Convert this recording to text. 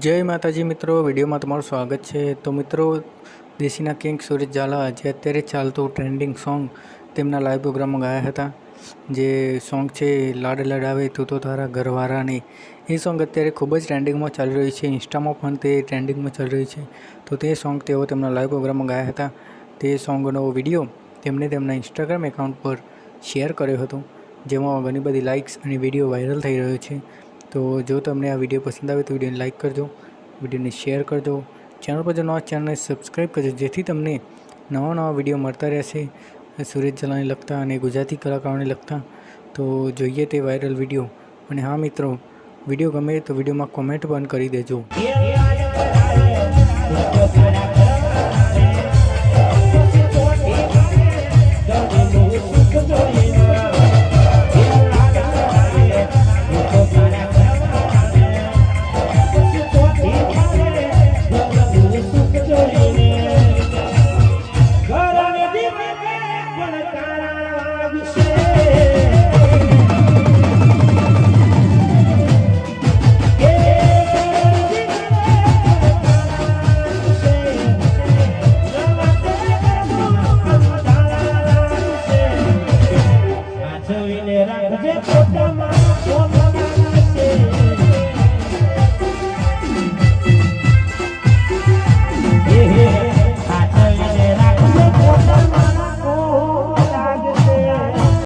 जय माताजी मित्रों, विडियो में तमारुं स्वागत है। तो मित्रों, देशीना किंग सूरज झाला जे अत्यारे चालतुं ट्रेंडिंग सॉन्ग तेमना लाइव प्रोग्राम में गाया था। जे सॉन्ग है लाड लडावे तू तो तारा घरवाळा ने, ये सॉन्ग अत्यारे खूब ज ट्रेंडिंग में चाली रही है। इंस्टा में पण ते ट्रेंडिंग में चल रही है। तो ते सॉन्ग तेओ तेमना लाइव प्रोग्राम में गाया था। ते सॉन्गनो विडियो तेमने तेमना इंस्टाग्राम एकाउंट पर शेर कर्यो हतो, जेमां घणी बधी लाइक्स अने विडियो वायरल थई रह्यो छे। तो जो तमने आ विडियो पसंद आवे तो विडियो ने लाइक करजो, विडियो ने शेर करजो, चैनल पर जो नवा चैनल ने सब्सक्राइब करजो, जेथी तमने नवा नवा विडियो मळता रहेशे सूरज झालाने लगता अने गुजराती कलाकारोने लगता। तो जोईए ते वायरल विडियो। अने हाँ मित्रों, विडियो गमे तो विडियो में कॉमेंट पण करी देजो।